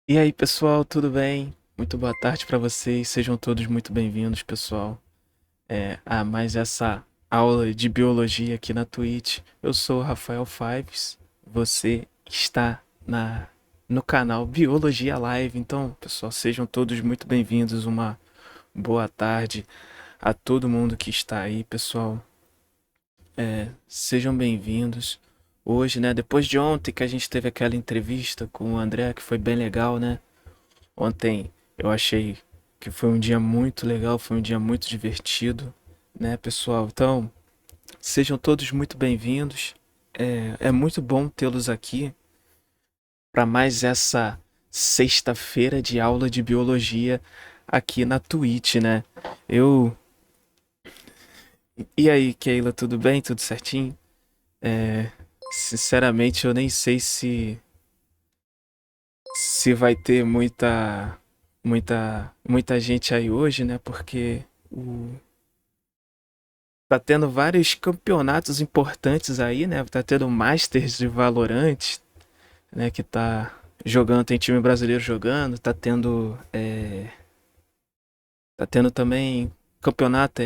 E aí, pessoal, tudo bem? Muito boa tarde para vocês. Sejam todos muito bem-vindos, pessoal, a mais essa aula de biologia aqui na Twitch. Eu sou o Rafael Fives. Você está no canal Biologia Live. Então, pessoal, sejam todos muito bem-vindos. Uma boa tarde a todo mundo que está aí, pessoal. Sejam bem-vindos. Hoje, né, depois de ontem que a gente teve aquela entrevista com o André, que foi bem legal, né? Ontem eu achei que foi um dia muito legal, foi um dia muito divertido, né, pessoal? Então, sejam todos muito bem-vindos. É muito bom tê-los aqui para mais essa sexta-feira de aula de biologia aqui na Twitch, né? Eu. E aí, Keila, tudo bem? Tudo certinho? Sinceramente, eu nem sei se vai ter muita gente aí hoje, né? Porque o tá tendo vários campeonatos importantes aí, né? Tá tendo o Masters de Valorant, né? Que tá jogando, tem time brasileiro jogando, tá tendo também campeonato,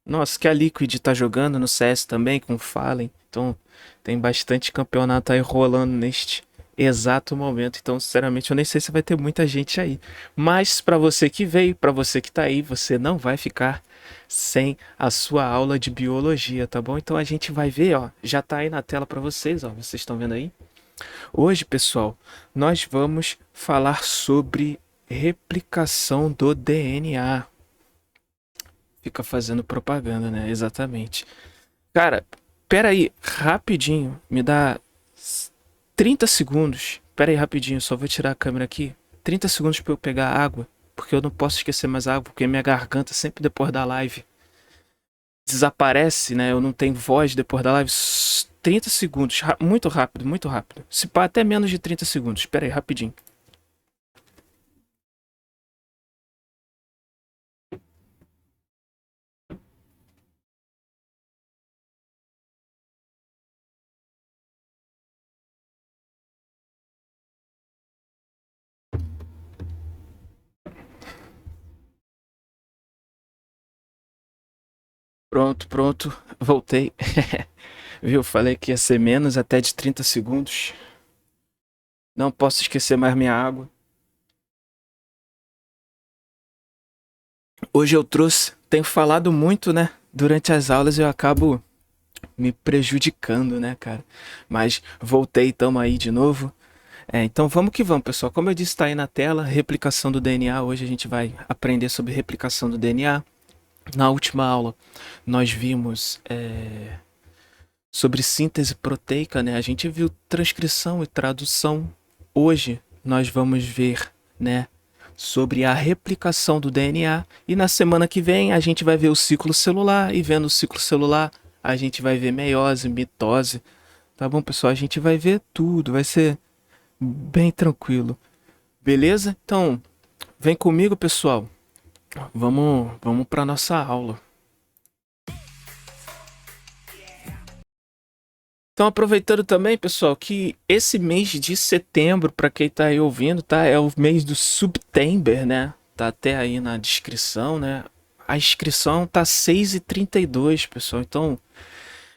nossa, que a Liquid tá jogando no CS também com o Fallen. Então, tem bastante campeonato aí rolando neste exato momento. Então, sinceramente, eu nem sei se vai ter muita gente aí. Mas para você que veio, para você que tá aí, você não vai ficar sem a sua aula de biologia, tá bom? Então a gente vai ver, ó, já tá aí na tela para vocês, ó, vocês estão vendo aí? Hoje, pessoal, nós vamos falar sobre replicação do DNA. Fica fazendo propaganda, né? Exatamente. Cara, pera aí, rapidinho, me dá 30 segundos. Pera aí, rapidinho, só vou tirar a câmera aqui. 30 segundos pra eu pegar água, porque eu não posso esquecer mais água, porque minha garganta sempre depois da live desaparece, né? Eu não tenho voz depois da live. 30 segundos, muito rápido, muito rápido. Se pá, até menos de 30 segundos. Pera aí, rapidinho. Pronto, pronto, voltei. Viu? Falei que ia ser menos até de 30 segundos. Não posso esquecer mais minha água. Hoje eu trouxe, tenho falado muito, né? Durante as aulas eu acabo me prejudicando, né, cara? Mas voltei, tamo aí de novo. Então vamos que vamos, pessoal. Como eu disse, tá aí na tela, replicação do DNA. Hoje a gente vai aprender sobre replicação do DNA. Na última aula, nós vimos sobre síntese proteica, né? A gente viu transcrição e tradução. Hoje nós vamos ver, né, sobre a replicação do DNA. E na semana que vem a gente vai ver o ciclo celular. E vendo o ciclo celular, a gente vai ver meiose, mitose. Tá bom, pessoal? A gente vai ver tudo. Vai ser bem tranquilo. Beleza? Então, vem comigo, pessoal. Vamos para nossa aula. Então, aproveitando também, pessoal, que esse mês de setembro, para quem tá aí ouvindo, tá? É o mês do September, né? Tá até aí na descrição, né? A inscrição tá 6,32, pessoal. Então,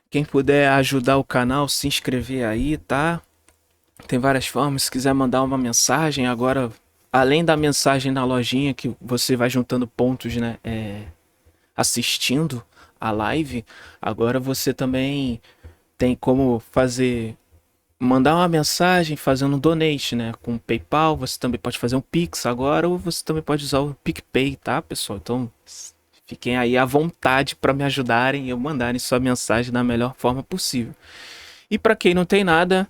quem puder ajudar o canal, se inscrever aí, tá? Tem várias formas. Se quiser mandar uma mensagem, agora, além da mensagem na lojinha, que você vai juntando pontos, né? Assistindo a live, agora você também tem como fazer mandar uma mensagem fazendo um donate, né? Com o PayPal, você também pode fazer um Pix agora ou você também pode usar o PicPay, tá, pessoal? Então, fiquem aí à vontade para me ajudarem e eu mandarem sua mensagem da melhor forma possível. E para quem não tem nada,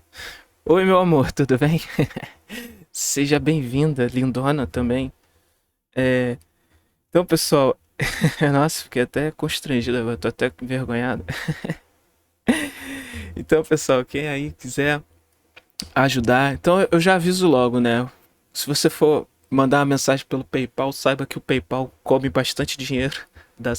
oi meu amor, tudo bem? Seja bem-vinda, lindona também. Então, pessoal, nossa, fiquei até constrangido agora, tô até envergonhado. Então, pessoal, quem aí quiser ajudar. Então eu já aviso logo, né? Se você for mandar uma mensagem pelo PayPal, saiba que o PayPal come bastante dinheiro da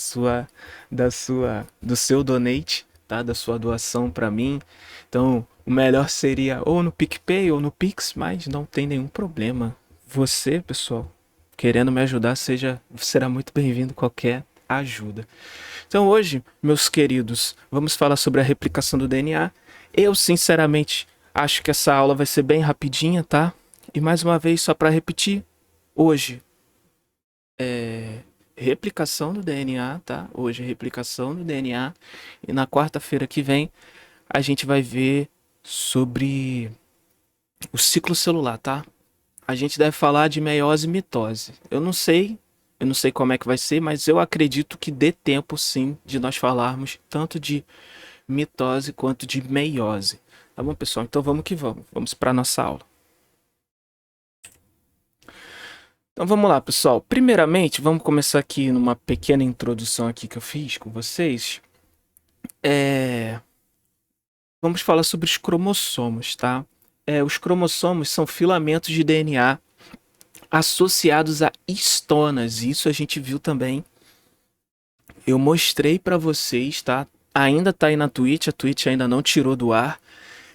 do seu donate, tá? Da sua doação para mim. Então O melhor seria ou no PicPay ou no Pix, mas não tem nenhum problema. Você, pessoal, querendo me ajudar, será muito bem-vindo qualquer ajuda. Então hoje, meus queridos, vamos falar sobre a replicação do DNA. Eu, sinceramente, acho que essa aula vai ser bem rapidinha, tá? E mais uma vez, só para repetir, hoje replicação do DNA, tá? Hoje replicação do DNA. E na quarta-feira que vem, a gente vai ver sobre o ciclo celular, tá? A gente deve falar de meiose e mitose. Eu não sei como é que vai ser, mas eu acredito que dê tempo sim de nós falarmos tanto de mitose quanto de meiose. Tá bom, pessoal? Então vamos que vamos. Vamos para nossa aula. Então vamos lá, pessoal. Primeiramente, vamos começar aqui numa pequena introdução aqui que eu fiz com vocês. Vamos falar sobre os cromossomos, tá? Os cromossomos são filamentos de DNA associados a histonas. Isso a gente viu também. Eu mostrei para vocês, tá? Ainda tá aí na Twitch, a Twitch ainda não tirou do ar.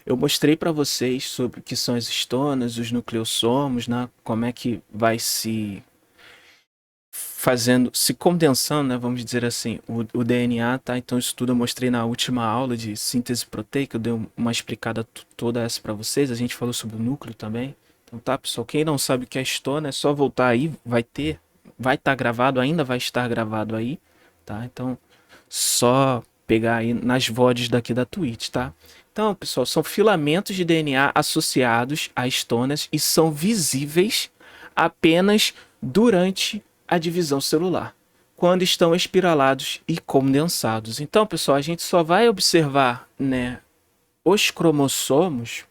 Eu mostrei para vocês sobre o que são as histonas, os nucleossomos, né? Como é que vai se fazendo, se condensando, né? Vamos dizer assim, o DNA, tá? Então isso tudo eu mostrei na última aula de síntese proteica, eu dei uma explicada toda essa para vocês. A gente falou sobre o núcleo também. Então tá, pessoal, quem não sabe o que é histona, é só voltar aí, vai estar gravado, ainda vai estar gravado aí, tá? Então só pegar aí nas VODs daqui da Twitch, tá? Então, pessoal, são filamentos de DNA associados a histonas e são visíveis apenas durante a divisão celular, quando estão espiralados e condensados. Então, pessoal, a gente só vai observar, né, os cromossomos,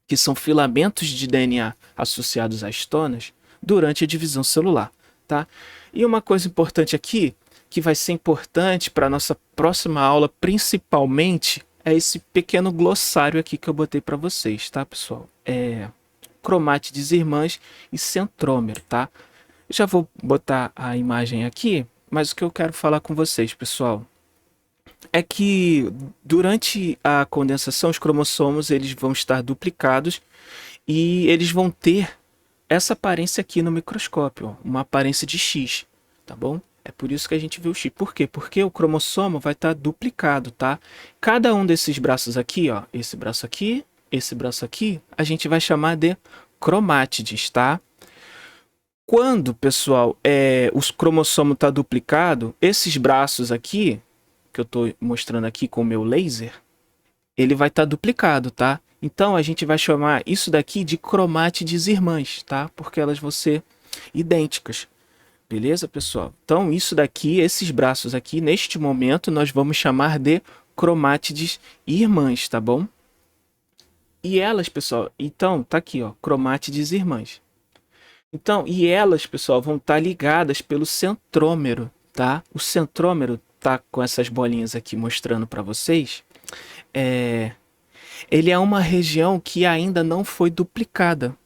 que são filamentos de DNA associados a histonas, durante a divisão celular, tá? E uma coisa importante aqui, que vai ser importante para a nossa próxima aula, principalmente, é esse pequeno glossário aqui que eu botei para vocês, tá, pessoal? Cromátides irmãs e centrômero, tá? Eu já vou botar a imagem aqui, mas o que eu quero falar com vocês, pessoal, é que durante a condensação os cromossomos eles vão estar duplicados e eles vão ter essa aparência aqui no microscópio, ó, uma aparência de X, tá bom? É por isso que a gente vê o X. Por quê? Porque o cromossomo vai estar duplicado, tá? Cada um desses braços aqui, ó, esse braço aqui, a gente vai chamar de cromátides, tá? Quando, pessoal, o cromossomo está duplicado, esses braços aqui, que eu estou mostrando aqui com o meu laser, ele vai estar duplicado, tá? Então, a gente vai chamar isso daqui de cromátides irmãs, tá? Porque elas vão ser idênticas. Beleza, pessoal? Então, isso daqui, esses braços aqui, neste momento, nós vamos chamar de cromátides irmãs, tá bom? E elas, pessoal, então, tá aqui, ó, cromátides irmãs. Então, e elas, pessoal, vão estar ligadas pelo centrômero, tá? O centrômero tá com essas bolinhas aqui mostrando para vocês. Ele é uma região que ainda não foi duplicada,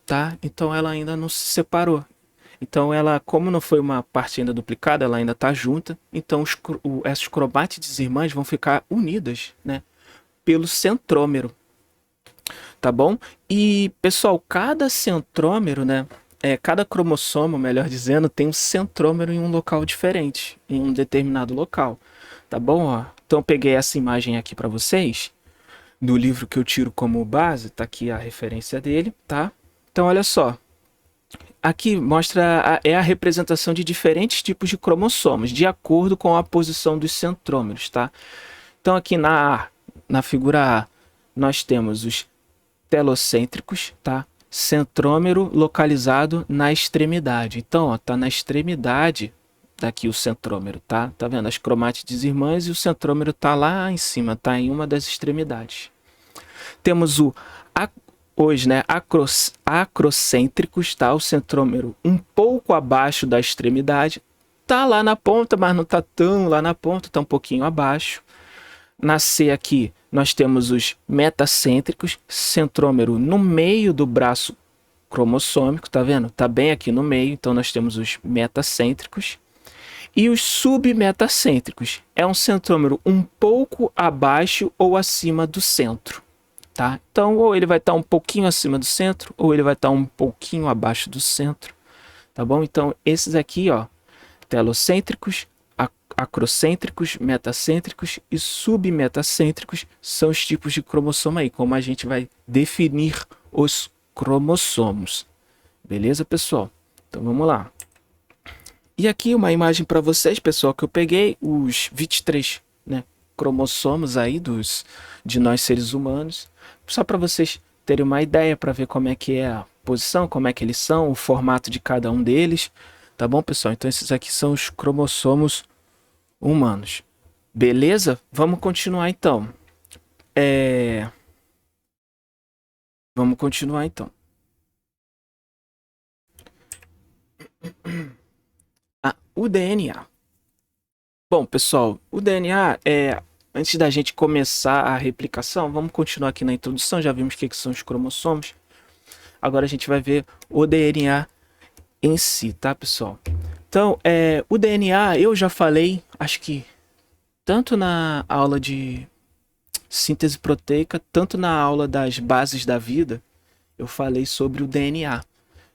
tá? Então, ela ainda não se separou. Então, ela, como não foi uma parte ainda duplicada, ela ainda está junta. Então, essas cromátides irmãs vão ficar unidas, né? Pelo centrômero, tá bom? E, pessoal, cada centrômero, né? Cada cromossomo, melhor dizendo, tem um centrômero em um local diferente, em um determinado local, tá bom? Ó, então, eu peguei essa imagem aqui para vocês, do livro que eu tiro como base, tá aqui a referência dele, tá? Então, olha só. Aqui mostra a representação de diferentes tipos de cromossomos, de acordo com a posição dos centrômeros, tá? Então aqui na figura A, nós temos os telocêntricos, tá? Centrômero localizado na extremidade. Então, ó, tá na extremidade daqui o centrômero, tá? Tá vendo? As cromátides irmãs e o centrômero tá lá em cima, tá em uma das extremidades. Temos hoje, né, acrocêntricos, tá? O centrômero um pouco abaixo da extremidade, tá lá na ponta, mas não tá tão lá na ponta, tá um pouquinho abaixo. Na C aqui, nós temos os metacêntricos, centrômero no meio do braço cromossômico, tá vendo? Tá bem aqui no meio, então nós temos os metacêntricos. E os submetacêntricos, é um centrômero um pouco abaixo ou acima do centro, tá? Então, ou ele vai estar um pouquinho acima do centro, ou ele vai estar um pouquinho abaixo do centro, tá bom? Então, esses aqui, ó, telocêntricos, acrocêntricos, metacêntricos e submetacêntricos são os tipos de cromossomo aí, como a gente vai definir os cromossomos. Beleza, pessoal? Então, vamos lá. E aqui uma imagem para vocês, pessoal, que eu peguei os 23, né, cromossomos aí de nós seres humanos, só para vocês terem uma ideia, para ver como é que é a posição, como é que eles são, o formato de cada um deles, tá bom, pessoal? Então esses aqui são os cromossomos humanos. Beleza? Vamos continuar então. Vamos continuar então. O DNA. Bom, pessoal, o DNA é... Antes da gente começar a replicação, vamos continuar aqui na introdução. Já vimos o que são os cromossomos. Agora a gente vai ver o DNA em si, tá, pessoal? Então, o DNA eu já falei, acho que tanto na aula de síntese proteica, tanto na aula das bases da vida, eu falei sobre o DNA.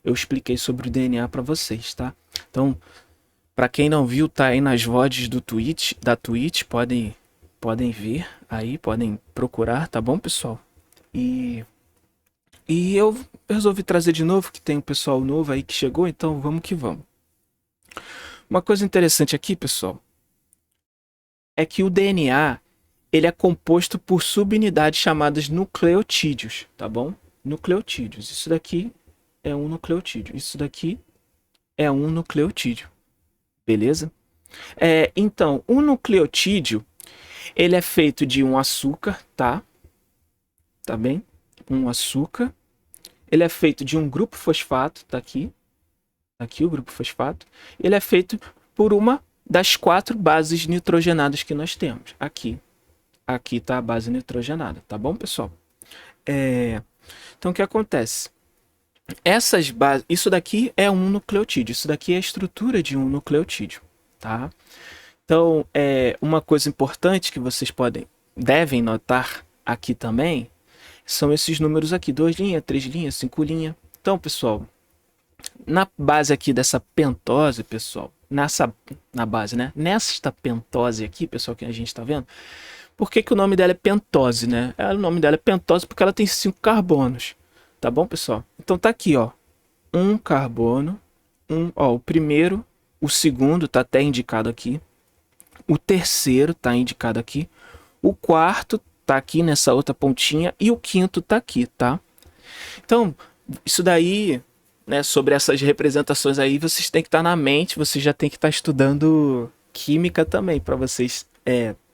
Eu expliquei sobre o DNA para vocês, tá? Então, para quem não viu, tá aí nas VODs da Twitch, podem ver aí, podem procurar, tá bom, pessoal? E eu resolvi trazer de novo, que tem um pessoal novo aí que chegou, então vamos que vamos. Uma coisa interessante aqui, pessoal, é que o DNA, ele é composto por subunidades chamadas nucleotídeos, tá bom? Nucleotídeos. Isso daqui é um nucleotídeo. Isso daqui é um nucleotídeo. Beleza? Então, o nucleotídeo, ele é feito de um açúcar, tá? Tá bem? Um açúcar. Ele é feito de um grupo fosfato, tá aqui. Tá aqui o grupo fosfato. Ele é feito por uma das 4 bases nitrogenadas que nós temos. Aqui. Aqui tá a base nitrogenada, tá bom, pessoal? Então, o que acontece? Essas bases... Isso daqui é um nucleotídeo. Isso daqui é a estrutura de um nucleotídeo, tá? Então, uma coisa importante que vocês devem notar aqui também são esses números aqui, 2 linhas, 3 linhas, 5 linhas. Então, pessoal, na base aqui dessa pentose, pessoal, na base, né? Nesta pentose aqui, pessoal, que a gente está vendo, por que o nome dela é pentose, né? O nome dela é pentose porque ela tem 5 carbonos, tá bom, pessoal? Então tá aqui, ó, um carbono, o primeiro, o segundo tá até indicado aqui. O terceiro está indicado aqui. O quarto está aqui nessa outra pontinha. E o quinto está aqui, tá? Então, isso daí, né, sobre essas representações aí, vocês têm que estar na mente. Vocês já têm que estar estudando química também, para vocês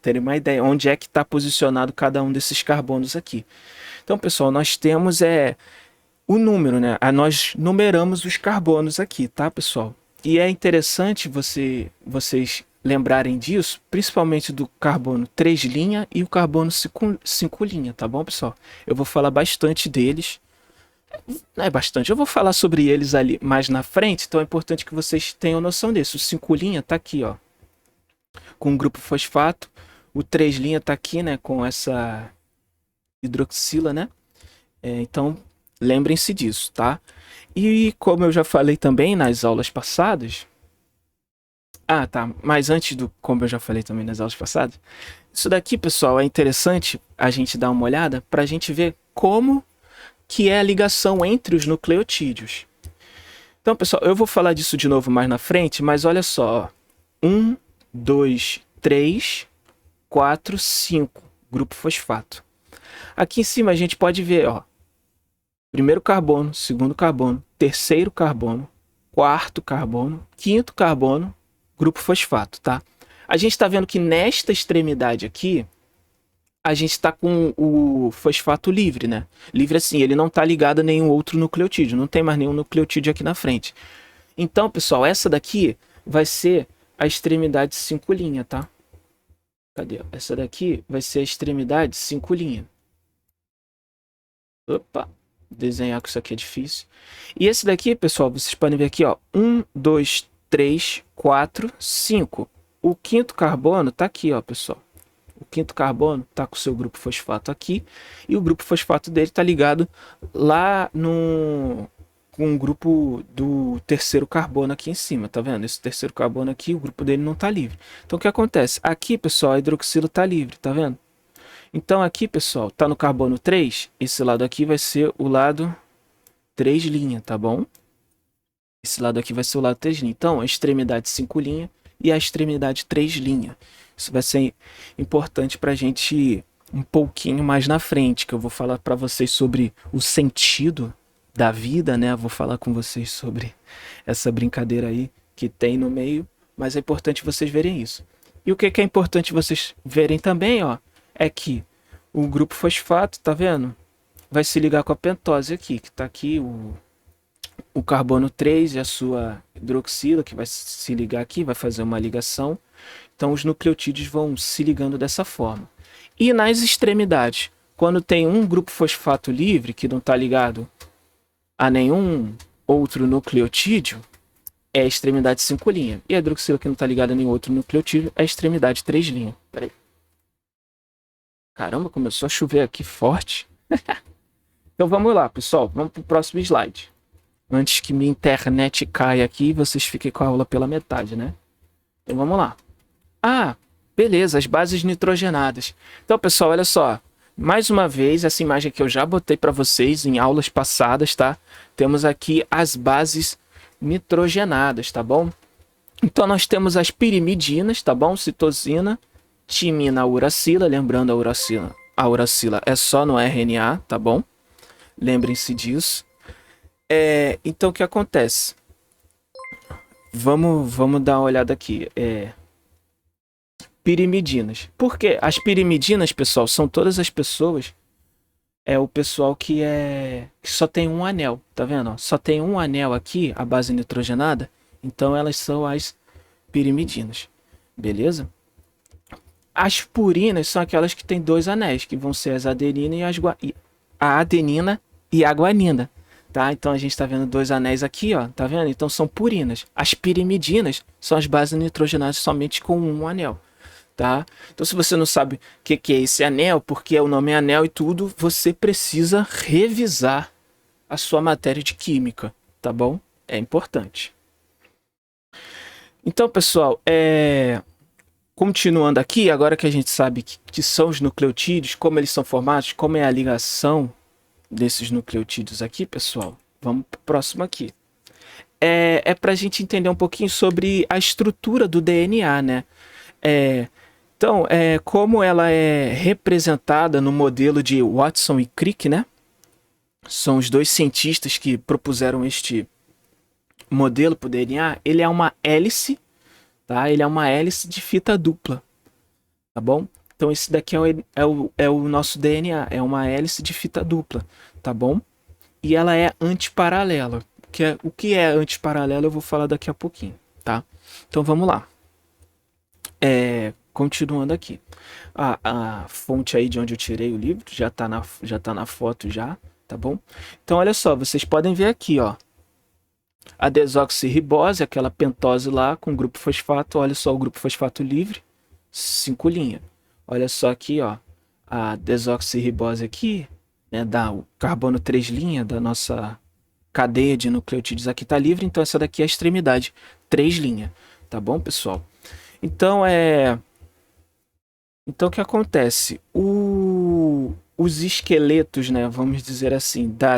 terem uma ideia onde é que está posicionado cada um desses carbonos aqui. Então, pessoal, nós temos o número, né? Nós numeramos os carbonos aqui, tá, pessoal? E é interessante vocês lembrarem disso, principalmente do carbono 3' e o carbono 5', tá bom, pessoal? Eu vou falar bastante deles. Não é bastante, eu vou falar sobre eles ali mais na frente, então é importante que vocês tenham noção disso. O 5' tá aqui, ó, com o grupo fosfato. O 3' tá aqui, né, com essa hidroxila, né? Então, lembrem-se disso, tá? E como eu já falei também nas aulas passadas... tá. Mas antes como eu já falei também nas aulas passadas, isso daqui, pessoal, é interessante a gente dar uma olhada para a gente ver como que é a ligação entre os nucleotídeos. Então, pessoal, eu vou falar disso de novo mais na frente, mas olha só. 1, 2, 3, 4, 5. Grupo fosfato. Aqui em cima a gente pode ver, ó. Primeiro carbono, segundo carbono, terceiro carbono, quarto carbono, quinto carbono, grupo fosfato, tá? A gente está vendo que nesta extremidade aqui, a gente está com o fosfato livre, né? Livre assim, ele não está ligado a nenhum outro nucleotídeo, não tem mais nenhum nucleotídeo aqui na frente. Então, pessoal, essa daqui vai ser a extremidade 5', tá? Cadê? Essa daqui vai ser a extremidade 5'. Opa! Desenhar com isso aqui é difícil. E esse daqui, pessoal, vocês podem ver aqui, ó. 1, 2, 3, 4, 5. O quinto carbono tá aqui, ó, pessoal. O quinto carbono está com o seu grupo fosfato aqui e o grupo fosfato dele está ligado lá no com o grupo do terceiro carbono aqui em cima, tá vendo? Esse terceiro carbono aqui, o grupo dele não está livre. Então o que acontece? Aqui, pessoal, a hidroxila está livre, tá vendo? Então aqui, pessoal, tá no carbono 3, esse lado aqui vai ser o lado 3', tá bom? Esse lado aqui vai ser o lado 3'. Então, a extremidade 5', e a extremidade 3'. Isso vai ser importante para a gente ir um pouquinho mais na frente, que eu vou falar para vocês sobre o sentido da vida, né? Eu vou falar com vocês sobre essa brincadeira aí que tem no meio, mas é importante vocês verem isso. E o que é importante vocês verem também, ó, é que o grupo fosfato, tá vendo? Vai se ligar com a pentose aqui, que tá aqui o carbono 3 e a sua hidroxila, que vai se ligar aqui, vai fazer uma ligação. Então os nucleotídeos vão se ligando dessa forma. E nas extremidades, quando tem um grupo fosfato livre, que não está ligado a nenhum outro nucleotídeo, é a extremidade 5'. E a hidroxila que não está ligada a nenhum outro nucleotídeo é a extremidade 3'. Peraí. Caramba, começou a chover aqui forte. Então vamos lá, pessoal. Vamos para o próximo slide. Antes que minha internet caia aqui e vocês fiquem com a aula pela metade, né? Então vamos lá. Ah, beleza, as bases nitrogenadas. Então, pessoal, olha só. Mais uma vez, essa imagem que eu já botei para vocês em aulas passadas, tá? Temos aqui as bases nitrogenadas, tá bom? Então nós temos as pirimidinas, tá bom? Citosina, timina, uracila. Lembrando, a uracila é só no RNA, tá bom? Lembrem-se disso. Então o que acontece? Vamos dar uma olhada aqui. Pirimidinas. Por quê? As pirimidinas, pessoal, são todas as pessoas. É o pessoal que só tem um anel, tá vendo? Só tem um anel aqui, a base nitrogenada. Então elas são as pirimidinas. Beleza? As purinas são aquelas que têm dois anéis, que vão ser as adenina e a adenina e a guanina. Tá? Então a gente está vendo dois anéis aqui, ó, tá vendo? Então são purinas. As pirimidinas são as bases nitrogenadas somente com um anel, tá? Então se você não sabe o que é esse anel, porque o nome é anel e tudo, você precisa revisar a sua matéria de química, tá bom? É importante. Então, pessoal, continuando aqui, agora que a gente sabe que são os nucleotídeos, como eles são formados, como é a ligação desses nucleotídeos aqui, pessoal, vamos para o próximo aqui. Para a gente entender um pouquinho sobre a estrutura do DNA, né? Então, como ela é representada no modelo de Watson e Crick, né? São os dois cientistas que propuseram este modelo para o DNA. Ele é uma hélice, tá? Ele é uma hélice de fita dupla, tá bom? Então esse daqui é o nosso DNA, é uma hélice de fita dupla, tá bom? E ela é antiparalela. O que é antiparalela eu vou falar daqui a pouquinho, tá? Então vamos lá. Continuando aqui. A fonte aí de onde eu tirei o livro já tá na foto já, tá bom? Então olha só, vocês podem ver aqui, ó. A desoxirribose, aquela pentose lá com grupo fosfato, olha só o grupo fosfato livre, 5'. Olha só aqui, ó, a desoxirribose aqui, né, o carbono 3' da nossa cadeia de nucleotídeos aqui está livre, então essa daqui é a extremidade 3', tá bom, pessoal? Então, o que acontece? Os esqueletos, né, vamos dizer assim, da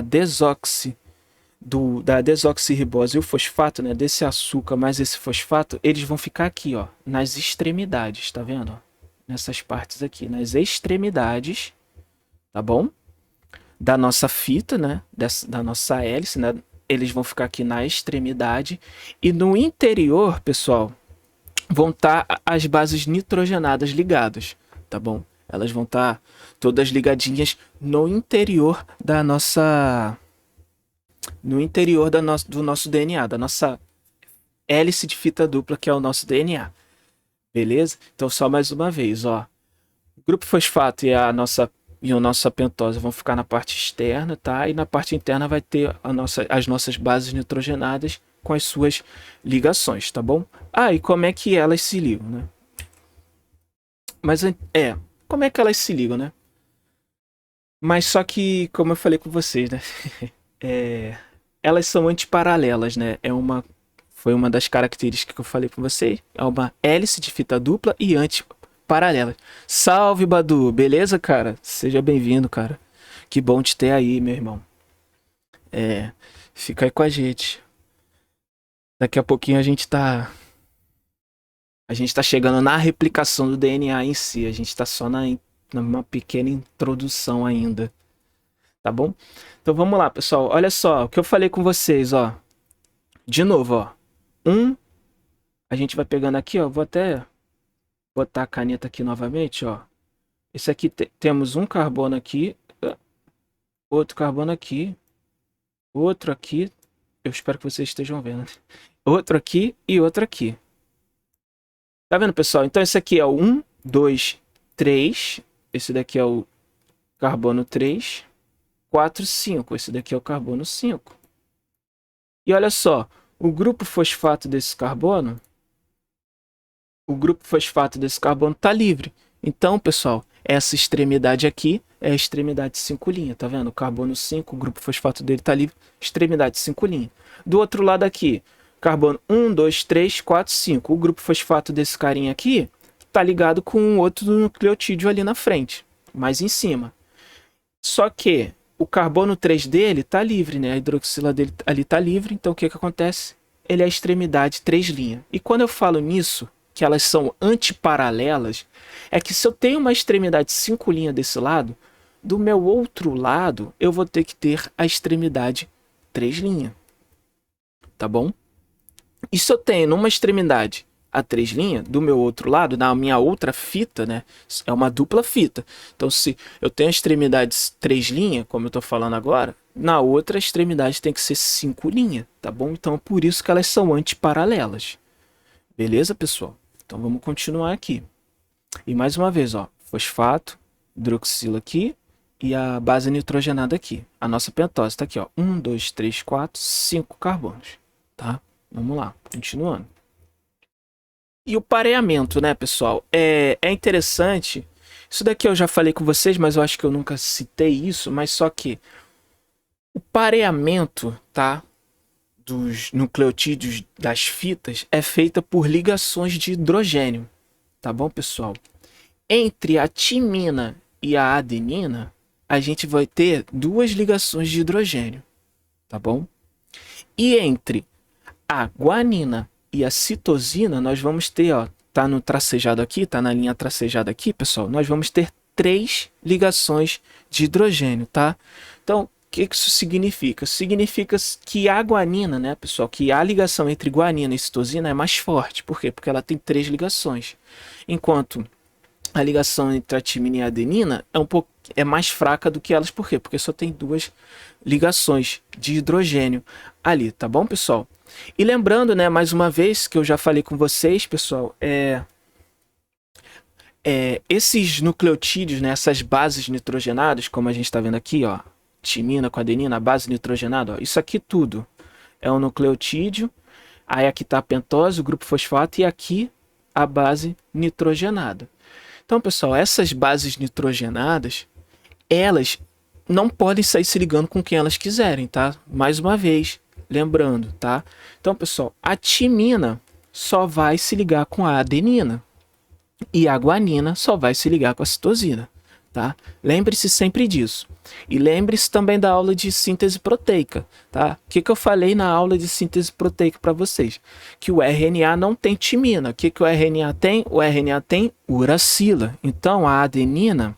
desoxirribose e o fosfato, né, desse açúcar mais esse fosfato, eles vão ficar aqui, ó, nas extremidades, tá vendo? Nessas partes aqui, nas extremidades, tá bom? Da nossa fita, né? Da nossa hélice, né? Eles vão ficar aqui na extremidade. E no interior, pessoal, vão estar as bases nitrogenadas ligadas, tá bom? Elas vão estar todas ligadinhas no interior da nossa... No interior do nosso DNA, da nossa hélice de fita dupla, que é o nosso DNA. Beleza? Então só mais uma vez, ó. O grupo fosfato e a nossa pentose vão ficar na parte externa, tá? E na parte interna vai ter as nossas bases nitrogenadas com as suas ligações, tá bom? E como é que elas se ligam, né? Mas como é que elas se ligam, né? Mas só que, como eu falei com vocês, né? É, elas são antiparalelas, né? Foi uma das características que eu falei com vocês. É uma hélice de fita dupla e antiparalela. Salve, Badu! Beleza, cara? Seja bem-vindo, cara. Que bom te ter aí, meu irmão. É, fica aí com a gente. Daqui a pouquinho a gente tá chegando na replicação do DNA em si. A gente tá só numa pequena introdução ainda, tá bom? Então vamos lá, pessoal. Olha só o que eu falei com vocês, ó. De novo, ó. A gente vai pegando aqui, ó. Vou até botar a caneta aqui novamente, ó. Esse aqui temos um carbono aqui, outro carbono aqui, outro aqui. Eu espero que vocês estejam vendo. Outro aqui e outro aqui. Tá vendo, pessoal? Então esse aqui é o 1, 2, 3. Esse daqui é o carbono 3. 4, 5. Esse daqui é o carbono 5. E olha só, o grupo fosfato desse carbono está livre. Então, pessoal, essa extremidade aqui é a extremidade 5', tá vendo? O carbono 5, o grupo fosfato dele está livre, extremidade 5'. Do outro lado aqui, carbono 1, 2, 3, 4, 5. O grupo fosfato desse carinha aqui está ligado com outro nucleotídeo ali na frente, mais em cima. Só que o carbono 3 dele está livre, né? A hidroxila dele ali está livre, então o que acontece? Ele é a extremidade 3'. E quando eu falo nisso, que elas são antiparalelas, é que se eu tenho uma extremidade 5' desse lado, do meu outro lado eu vou ter que ter a extremidade 3'. Tá bom? E se eu tenho numa extremidade a 3', do meu outro lado, na minha outra fita, né? É uma dupla fita. Então, se eu tenho a extremidade 3', como eu estou falando agora, na outra extremidade tem que ser 5', tá bom? Então, por isso que elas são antiparalelas. Beleza, pessoal? Então, vamos continuar aqui. E mais uma vez, ó, fosfato, hidroxila aqui e a base nitrogenada aqui. A nossa pentose está aqui, ó, 1, 2, 3, 4, 5 carbonos, tá? Vamos lá, continuando. E o pareamento, né, pessoal? É interessante. Isso daqui eu já falei com vocês, mas eu acho que eu nunca citei isso. Mas só que o pareamento, tá, dos nucleotídeos das fitas é feita por ligações de hidrogênio. Tá bom, pessoal? Entre a timina e a adenina, a gente vai ter duas ligações de hidrogênio. Tá bom? E entre a guanina e a citosina, nós vamos ter, ó, tá no tracejado aqui, tá na linha tracejada aqui, pessoal, nós vamos ter 3 ligações de hidrogênio, tá? Então, o que isso significa? Significa que a guanina, né, pessoal, que a ligação entre guanina e citosina é mais forte. Por quê? Porque ela tem 3 ligações. Enquanto a ligação entre a timina e a adenina é mais fraca do que elas. Por quê? Porque só tem 2 ligações de hidrogênio ali, tá bom, pessoal? E lembrando, né, mais uma vez, que eu já falei com vocês, pessoal, esses nucleotídeos, né, essas bases nitrogenadas, como a gente está vendo aqui, ó, timina com adenina, a base nitrogenada, ó, isso aqui tudo é um nucleotídeo, aí aqui está a pentose, o grupo fosfato, e aqui a base nitrogenada. Então, pessoal, essas bases nitrogenadas, elas não podem sair se ligando com quem elas quiserem, tá? Mais uma vez, lembrando, tá? Então, pessoal, a timina só vai se ligar com a adenina e a guanina só vai se ligar com a citosina, tá? Lembre-se sempre disso. E lembre-se também da aula de síntese proteica, tá? O que eu falei na aula de síntese proteica para vocês? Que o RNA não tem timina. O que o RNA tem? O RNA tem uracila. Então, a adenina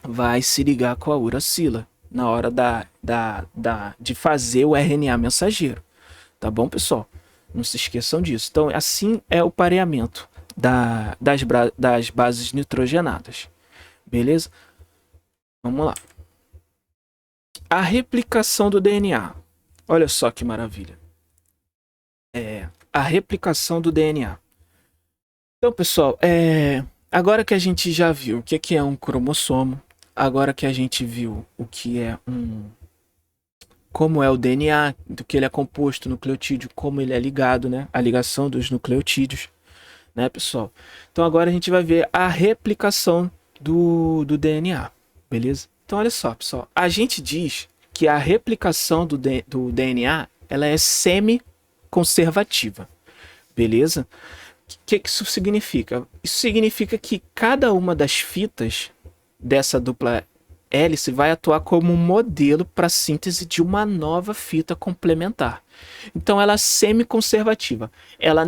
vai se ligar com a uracila na hora de fazer o RNA mensageiro. Tá bom, pessoal? Não se esqueçam disso. Então, assim é o pareamento das bases nitrogenadas. Beleza? Vamos lá. A replicação do DNA. Olha só que maravilha. A replicação do DNA. Então, pessoal, agora que a gente já viu o que é um cromossomo, agora que a gente viu o que é como é o DNA, do que ele é composto, nucleotídeo, como ele é ligado, né? A ligação dos nucleotídeos, né, pessoal? Então agora a gente vai ver a replicação do DNA, beleza? Então, olha só, pessoal. A gente diz que a replicação do DNA ela é semi-conservativa, beleza? O que isso significa? Isso significa que cada uma das fitas dessa dupla hélice vai atuar como um modelo para a síntese de uma nova fita complementar. Então ela é semi-conservativa. Ela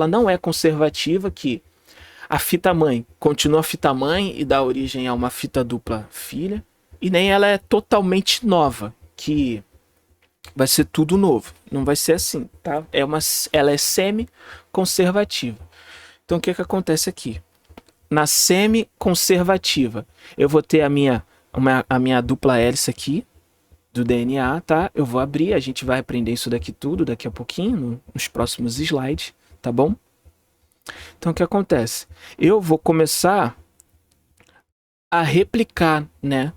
não é conservativa, que a fita mãe continua a fita mãe e dá origem a uma fita dupla filha, e nem ela é totalmente nova, que vai ser tudo novo. Não vai ser assim, tá? Ela é semi-conservativa. Então o que acontece aqui? Na semi-conservativa, eu vou ter a minha dupla hélice aqui do DNA, tá? Eu vou abrir, a gente vai aprender isso daqui tudo daqui a pouquinho, nos próximos slides, tá bom? Então o que acontece? Eu vou começar a replicar, né?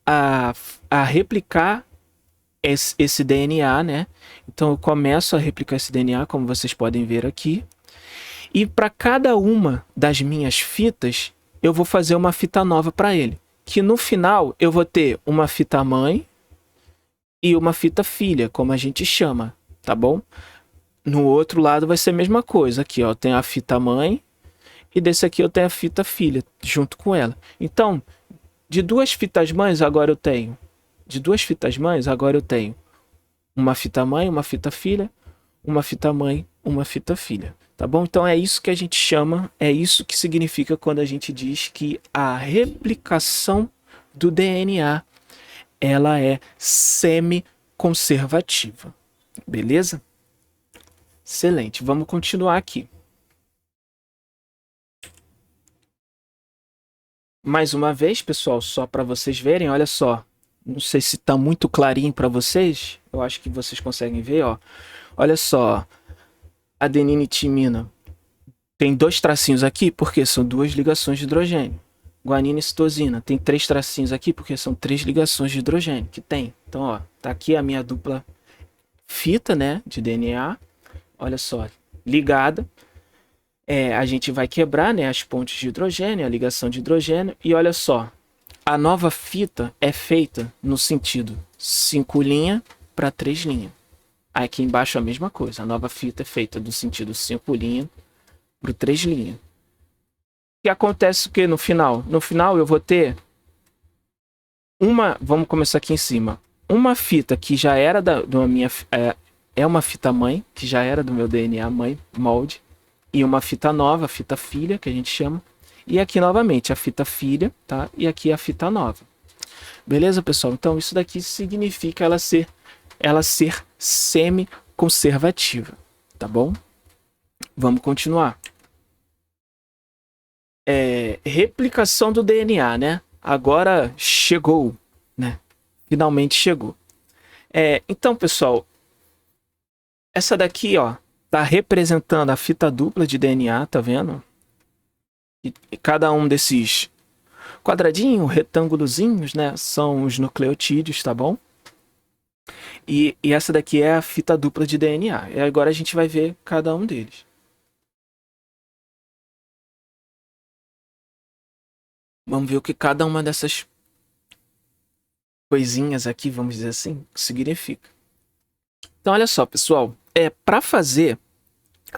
A replicar esse DNA, né? Então eu começo a replicar esse DNA, como vocês podem ver aqui. E para cada uma das minhas fitas, eu vou fazer uma fita nova para ele. Que no final eu vou ter uma fita mãe e uma fita filha, como a gente chama, tá bom? No outro lado vai ser a mesma coisa. Aqui, ó, tem a fita mãe e desse aqui eu tenho a fita filha junto com ela. Então, de duas fitas mães agora eu tenho uma fita mãe, uma fita filha, uma fita mãe, uma fita filha. Tá bom? Então é isso que a gente chama, é isso que significa quando a gente diz que a replicação do DNA ela é semi-conservativa. Beleza? Excelente. Vamos continuar aqui. Mais uma vez, pessoal, só para vocês verem, olha só. Não sei se está muito clarinho para vocês. Eu acho que vocês conseguem ver, ó. Olha só. Adenina e timina. Tem dois tracinhos aqui porque são duas ligações de hidrogênio. Guanina e citosina. Tem três tracinhos aqui porque são três ligações de hidrogênio que tem. Então, ó, tá aqui a minha dupla fita, né, de DNA. Olha só, ligada. A gente vai quebrar, né, as pontes de hidrogênio, a ligação de hidrogênio. E olha só, a nova fita é feita no sentido 5' para 3'. Aqui embaixo a mesma coisa. A nova fita é feita do sentido 5' para o 3'. O que acontece que no final? No final eu vou ter vamos começar aqui em cima. Uma fita que já era da minha... É uma fita mãe, que já era do meu DNA mãe, molde. E uma fita nova, fita filha, que a gente chama. E aqui novamente a fita filha, tá? E aqui a fita nova. Beleza, pessoal? Então isso daqui significa ela ser semi-conservativa, tá bom? Vamos continuar. Replicação do DNA, né? Agora chegou, né? Finalmente chegou. Então, pessoal, essa daqui, ó, tá representando a fita dupla de DNA, tá vendo? E cada um desses quadradinhos, retângulozinhos, né? São os nucleotídeos, tá bom? E essa daqui é a fita dupla de DNA. E agora a gente vai ver cada um deles. Vamos ver o que cada uma dessas coisinhas aqui, vamos dizer assim, significa. Então, olha só, pessoal. Para fazer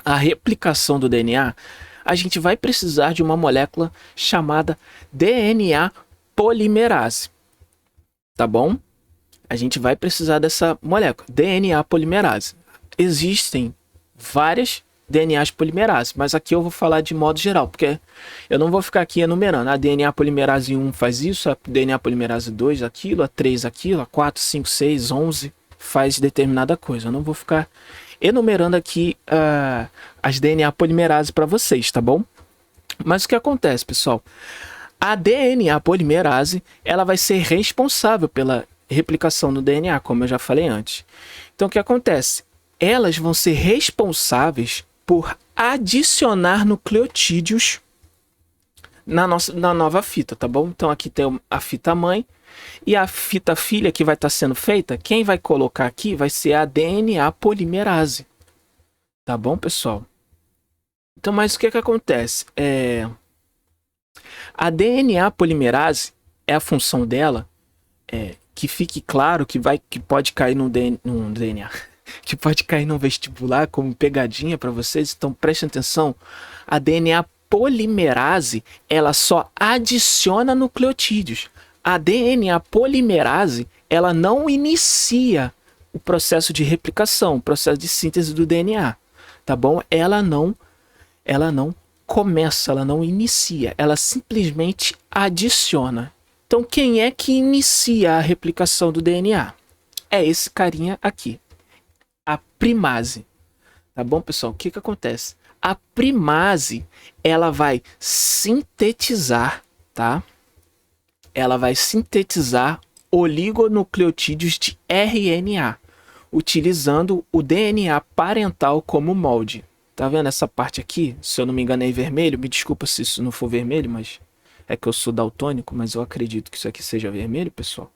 a replicação do DNA, a gente vai precisar de uma molécula chamada DNA polimerase. Tá bom? A gente vai precisar dessa molécula, DNA polimerase. Existem várias DNAs polimerase, mas aqui eu vou falar de modo geral, porque eu não vou ficar aqui enumerando. A DNA polimerase 1 faz isso, a DNA polimerase 2 aquilo, a 3 aquilo, a 4, 5, 6, 11 faz determinada coisa. Eu não vou ficar enumerando aqui as DNA polimerase para vocês, tá bom? Mas o que acontece, pessoal? A DNA polimerase ela vai ser responsável pela replicação do DNA, como eu já falei antes. Então, o que acontece? Elas vão ser responsáveis por adicionar nucleotídeos na nova fita, tá bom? Então, aqui tem a fita mãe e a fita filha que vai estar sendo feita. Quem vai colocar aqui vai ser a DNA polimerase. Tá bom, pessoal? Então, mas o que acontece? A DNA polimerase é a função dela, que fique claro que pode cair no DNA, que pode cair no vestibular como pegadinha para vocês, então prestem atenção. A DNA polimerase, ela só adiciona nucleotídeos. A DNA polimerase, ela não inicia o processo de replicação, o processo de síntese do DNA, tá bom? Ela não começa, ela não inicia, ela simplesmente adiciona. Então, quem é que inicia a replicação do DNA? É esse carinha aqui, a primase. Tá bom, pessoal? O que acontece? A primase, ela vai sintetizar, tá? Ela vai sintetizar oligonucleotídeos de RNA, utilizando o DNA parental como molde. Tá vendo essa parte aqui? Se eu não me engano é em vermelho, me desculpa se isso não for vermelho, mas é que eu sou daltônico, mas eu acredito que isso aqui seja vermelho, pessoal.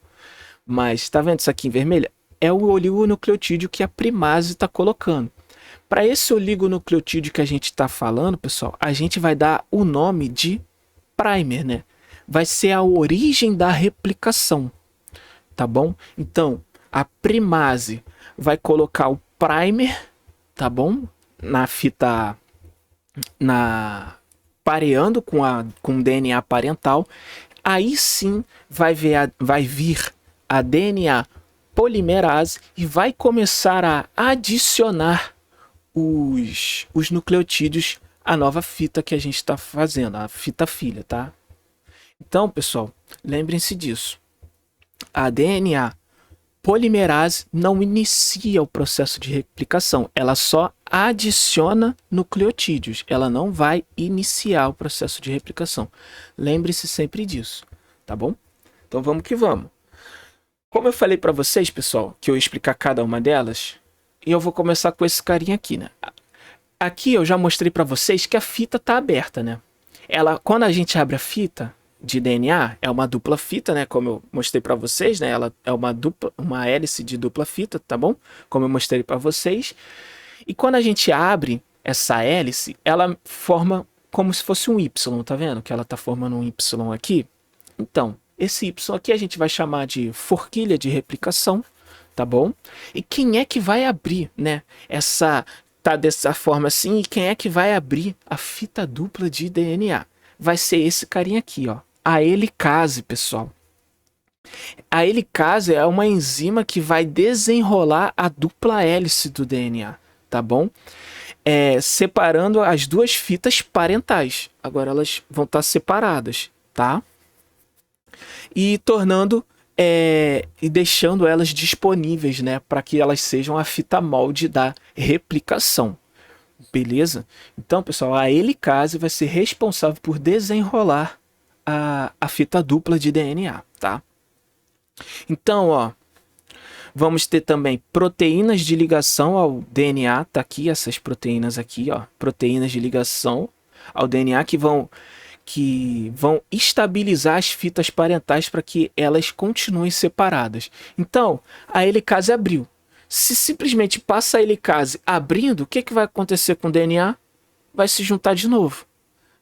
Mas tá vendo isso aqui em vermelho? É o oligonucleotídeo que a primase está colocando. Para esse oligonucleotídeo que a gente está falando, pessoal, a gente vai dar o nome de primer, né? Vai ser a origem da replicação, tá bom? Então, a primase vai colocar o primer, tá bom? Na fita, pareando com o DNA parental. Aí sim vai vir a DNA polimerase e vai começar a adicionar os nucleotídeos à nova fita que a gente está fazendo, a fita filha, tá? Então, pessoal, lembrem-se disso. A DNA polimerase não inicia o processo de replicação, ela só adiciona nucleotídeos, ela não vai iniciar o processo de replicação. Lembre-se sempre disso, tá bom? Então vamos que vamos. Como eu falei para vocês, pessoal, que eu ia explicar cada uma delas, e eu vou começar com esse carinha aqui, né? Aqui eu já mostrei para vocês que a fita está aberta, né? Quando a gente abre a fita de DNA, é uma dupla fita, né? Como eu mostrei para vocês, né? Ela é uma hélice de dupla fita, tá bom? Como eu mostrei para vocês. E quando a gente abre essa hélice, ela forma como se fosse um Y, tá vendo? Que ela tá formando um Y aqui. Então, esse Y aqui a gente vai chamar de forquilha de replicação, tá bom? E quem é que vai abrir, né? Tá dessa forma assim, e quem é que vai abrir a fita dupla de DNA? Vai ser esse carinha aqui, ó. A helicase, pessoal. A helicase é uma enzima que vai desenrolar a dupla hélice do DNA, tá bom? Separando as duas fitas parentais. Agora elas vão estar separadas, tá? E tornando e deixando elas disponíveis, né, para que elas sejam a fita molde da replicação. Beleza? Então, pessoal, a helicase vai ser responsável por desenrolar a fita dupla de DNA, tá? Então, ó, vamos ter também proteínas de ligação ao DNA, tá aqui essas proteínas aqui, ó, proteínas de ligação ao DNA que vão estabilizar as fitas parentais para que elas continuem separadas. Então, a helicase abriu. Se simplesmente passa a helicase abrindo, o que vai acontecer com o DNA? Vai se juntar de novo.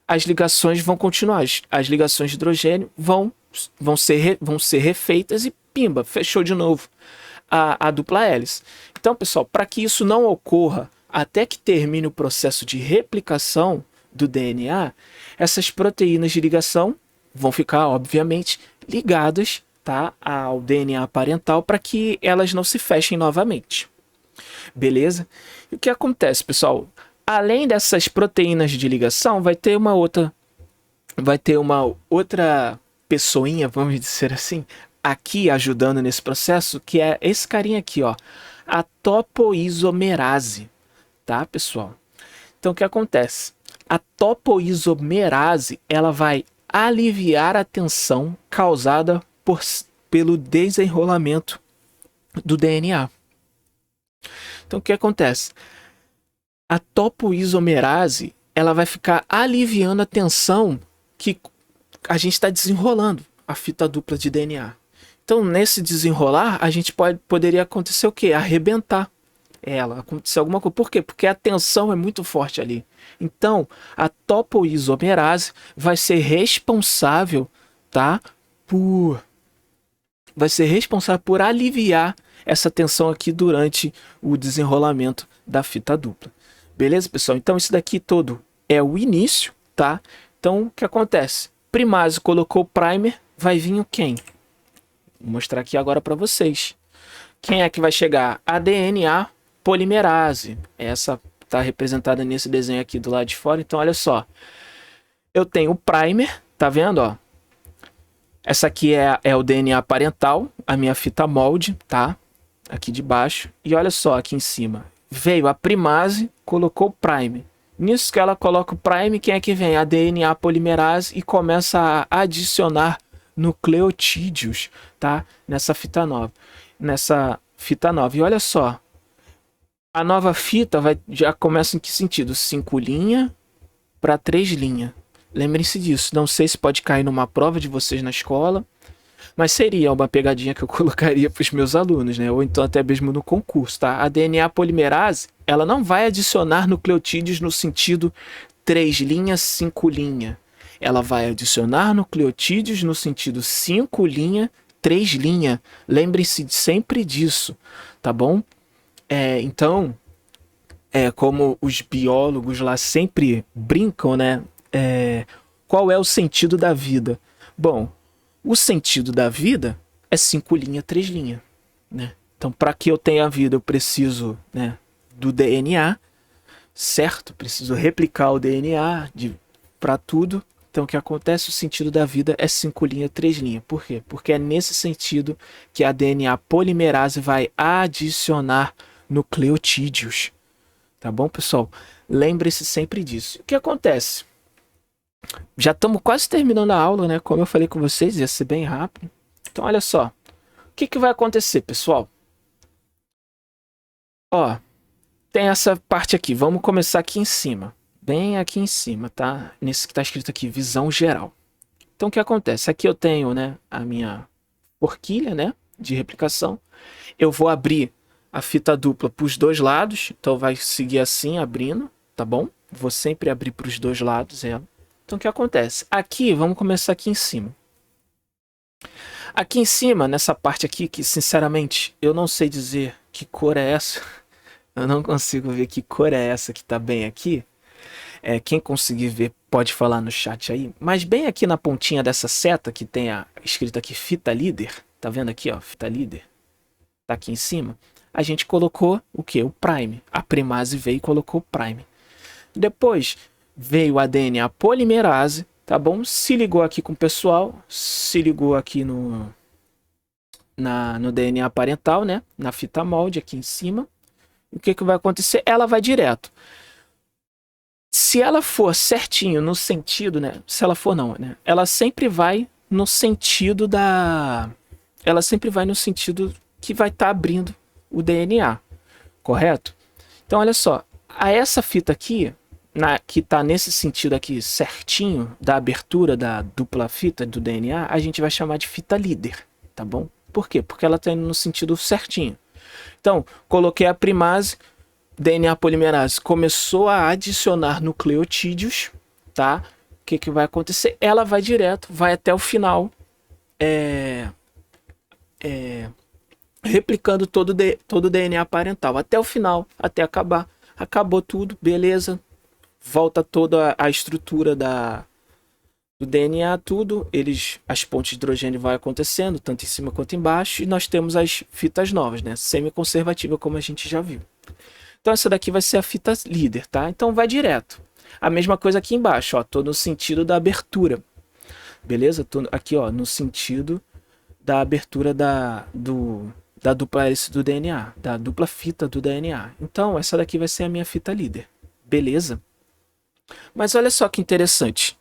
As ligações vão continuar. As ligações de hidrogênio vão ser refeitas e pimba, fechou de novo a dupla hélice. Então, pessoal, para que isso não ocorra até que termine o processo de replicação do DNA, essas proteínas de ligação vão ficar, obviamente, ligadas, tá, ao DNA parental para que elas não se fechem novamente. Beleza? E o que acontece, pessoal? Além dessas proteínas de ligação, vai ter uma outra pessoinha, vamos dizer assim, aqui ajudando nesse processo, que é esse carinha aqui, ó, a topoisomerase, tá, pessoal? Então, o que acontece? A topoisomerase, ela vai aliviar a tensão causada pelo desenrolamento do DNA. Então, o que acontece? A topoisomerase, ela vai ficar aliviando a tensão que a gente está desenrolando a fita dupla de DNA. Então, nesse desenrolar, a gente poderia acontecer o quê? Arrebentar Ela aconteceu alguma coisa. Por quê? Porque a tensão é muito forte ali. Então, a topoisomerase vai ser responsável, tá? Por vai ser responsável por aliviar essa tensão aqui durante o desenrolamento da fita dupla. Beleza, pessoal? Então, isso daqui todo é o início, tá? Então, o que acontece? Primase colocou o primer, vai vir o quem? Vou mostrar aqui agora para vocês. Quem é que vai chegar? A DNA polimerase. Essa está representada nesse desenho aqui do lado de fora. Então, olha só. Eu tenho o primer, tá vendo? Ó? Essa aqui é o DNA parental, a minha fita molde, tá? Aqui de baixo. E olha só aqui em cima. Veio a primase, colocou o primer. Nisso que ela coloca o primer, quem é que vem? A DNA polimerase e começa a adicionar nucleotídeos, tá? Nessa fita nova. E olha só, a nova fita já começa em que sentido? 5 linhas para 3 linhas. Lembrem-se disso. Não sei se pode cair numa prova de vocês na escola, mas seria uma pegadinha que eu colocaria para os meus alunos, né? Ou então até mesmo no concurso, tá? A DNA polimerase, ela não vai adicionar nucleotídeos no sentido 3 linhas, 5 linhas. Ela vai adicionar nucleotídeos no sentido 5 linhas, 3 linhas. Lembre-se sempre disso, tá bom? Então, como os biólogos lá sempre brincam, né? Qual é o sentido da vida? Bom, o sentido da vida é 5 linhas, 3 linhas, né? Então, para que eu tenha vida, eu preciso, né, do DNA, certo? Preciso replicar o DNA para tudo. Então, o que acontece? O sentido da vida é 5 linhas, 3 linhas. Por quê? Porque é nesse sentido que a DNA polimerase vai adicionar nucleotídeos. Tá bom, pessoal? Lembre-se sempre disso. O que acontece? Já estamos quase terminando a aula, né? Como eu falei com vocês, ia ser bem rápido. Então, olha só. O que vai acontecer, pessoal? Ó, tem essa parte aqui. Vamos começar aqui em cima. Bem aqui em cima, tá? Nesse que está escrito aqui, visão geral. Então, o que acontece? Aqui eu tenho, né, a minha forquilha, né, de replicação. Eu vou abrir a fita dupla para os dois lados. Então, vai seguir assim, abrindo, tá bom? Vou sempre abrir para os dois lados ela. Então, o que acontece? Aqui, vamos começar aqui em cima. Aqui em cima, nessa parte aqui, que sinceramente, eu não sei dizer que cor é essa. Eu não consigo ver que cor é essa que tá bem aqui. Quem conseguir ver pode falar no chat aí. Mas bem aqui na pontinha dessa seta que tem escrito aqui fita líder. Tá vendo aqui, ó, fita líder? Tá aqui em cima. A gente colocou o que? O prime. A primase veio e colocou o prime. Depois veio a DNA polimerase, tá bom? Se ligou aqui com o pessoal, se ligou aqui no DNA parental, né? Na fita molde aqui em cima. O que vai acontecer? Ela vai direto. Se ela for certinho no sentido, né? Se ela for não, né? Ela sempre vai no sentido ela sempre vai no sentido que vai estar abrindo o DNA, correto? Então, olha só. Essa fita aqui, que está nesse sentido aqui certinho da abertura da dupla fita do DNA, a gente vai chamar de fita líder, tá bom? Por quê? Porque ela está indo no sentido certinho. Então, coloquei a primase, DNA polimerase começou a adicionar nucleotídeos, tá? O que vai acontecer? Ela vai direto, vai até o final, replicando todo o DNA parental, até o final, até acabar. Acabou tudo, beleza. Volta toda a estrutura do DNA, tudo. As pontes de hidrogênio vai acontecendo, tanto em cima quanto embaixo. E nós temos as fitas novas, né? Semi-conservativa, como a gente já viu. Então essa daqui vai ser a fita líder, tá? Então vai direto. A mesma coisa aqui embaixo, ó. Tô no sentido da abertura. Beleza? Tô aqui, ó, no sentido da abertura da dupla hélice do DNA, da dupla fita do DNA. Então essa daqui vai ser a minha fita líder. Beleza? Mas olha só que interessante.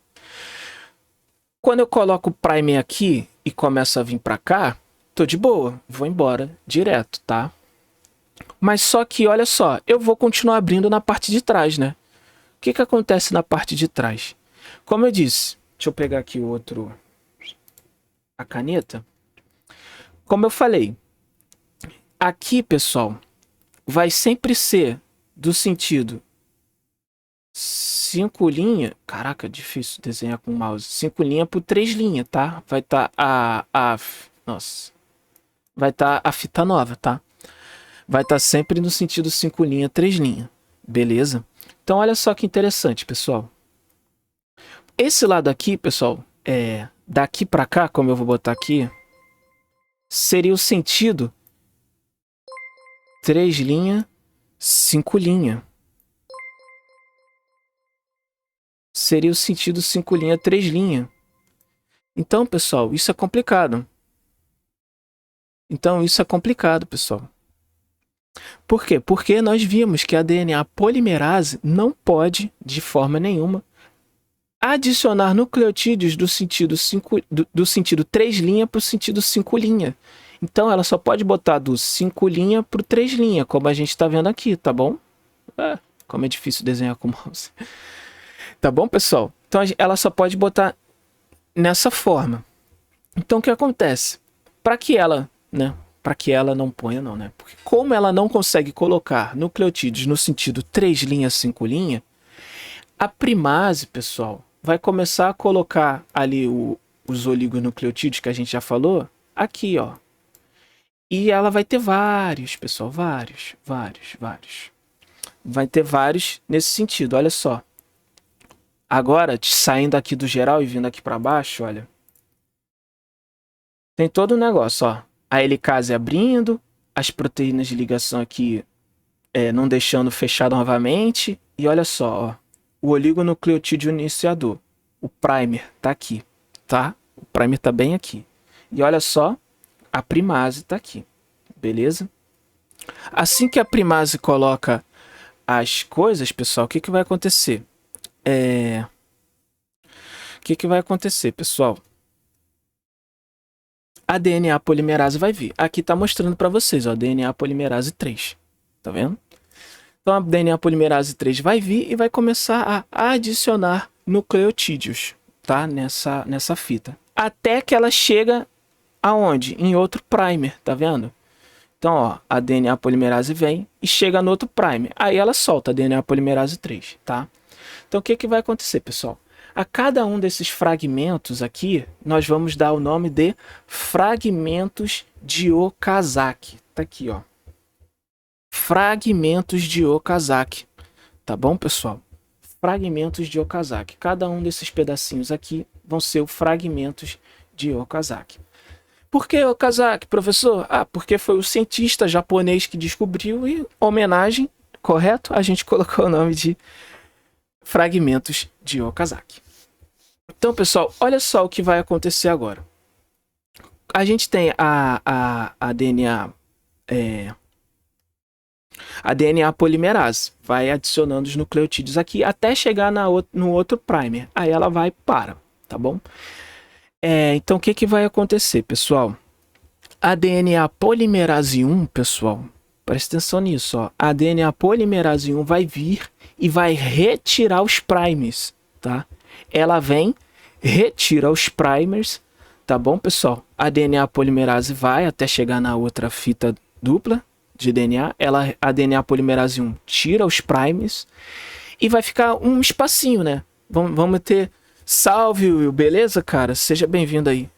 Quando eu coloco o primer aqui e começo a vir para cá, tô de boa, vou embora direto, tá? Mas só que, olha só, eu vou continuar abrindo na parte de trás, né? O que acontece na parte de trás? Como eu disse, deixa eu pegar aqui a caneta. Como eu falei, aqui, pessoal, vai sempre ser do sentido 5 linhas. Caraca, difícil desenhar com o mouse. 5 linhas por 3 linhas, tá? Vai estar nossa. Vai estar a fita nova, tá? Vai estar sempre no sentido 5 linhas, 3 linhas. Beleza? Então, olha só que interessante, pessoal. Esse lado aqui, pessoal, daqui para cá, como eu vou botar aqui, seria o sentido 3 linhas, 5 linhas. Seria o sentido 5 linhas, 3 linhas. Então, pessoal, isso é complicado. Pessoal. Por quê? Porque nós vimos que a DNA polimerase não pode, de forma nenhuma, adicionar nucleotídeos do sentido 3 linhas para o sentido 5 linhas. Então, ela só pode botar do 5 linhas para o 3 linhas, como a gente está vendo aqui, tá bom? Como é difícil desenhar com mouse. Tá bom, pessoal? Então, ela só pode botar nessa forma. Então, o que acontece? Para que ela, né? Para que ela não ponha, não, né? Porque como ela não consegue colocar nucleotídeos no sentido 3 linhas, 5 linhas, a primase, pessoal, vai começar a colocar ali os oligonucleotídeos que a gente já falou, aqui, ó. E ela vai ter vários, pessoal, vários. Vai ter vários nesse sentido, olha só. Agora, saindo aqui do geral e vindo aqui para baixo, olha. Tem todo o negócio, ó. A helicase abrindo, as proteínas de ligação aqui não deixando fechar novamente. E olha só, ó. O oligonucleotídeo iniciador. O primer tá aqui, tá? O primer tá bem aqui. E olha só, a primase tá aqui, beleza? Assim que a primase coloca as coisas, pessoal, o que vai acontecer? O que vai acontecer, pessoal? A DNA polimerase vai vir. Aqui tá mostrando para vocês, ó, DNA polimerase 3. Tá vendo? Então a DNA polimerase 3 vai vir e vai começar a adicionar nucleotídeos, tá? Nessa fita. Até que ela chega aonde? Em outro primer, tá vendo? Então, ó, a DNA polimerase vem e chega no outro primer. Aí ela solta a DNA polimerase 3, tá? Então, o que vai acontecer, pessoal? A cada um desses fragmentos aqui, nós vamos dar o nome de fragmentos de Okazaki. Tá aqui, ó. Fragmentos de Okazaki. Tá bom, pessoal? Fragmentos de Okazaki. Cada um desses pedacinhos aqui vão ser fragmentos de Okazaki. Por que Okazaki, professor? Ah, porque foi o cientista japonês que descobriu e, homenagem, correto? A gente colocou o nome de fragmentos de Okazaki. Então, pessoal, olha só o que vai acontecer agora. A gente tem a DNA... a DNA polimerase vai adicionando os nucleotídeos aqui até chegar no outro primer. Aí ela vai para, tá bom? Então, o que vai acontecer, pessoal? A DNA polimerase 1, pessoal, presta atenção nisso, ó. A DNA polimerase 1 vai vir e vai retirar os primers, tá? Ela vem, retira os primers, tá bom, pessoal? A DNA polimerase vai até chegar na outra fita dupla de DNA. A DNA polimerase 1 tira os primers e vai ficar um espacinho, né? Vamos ter... Salve, Will, beleza, cara? Seja bem-vindo aí.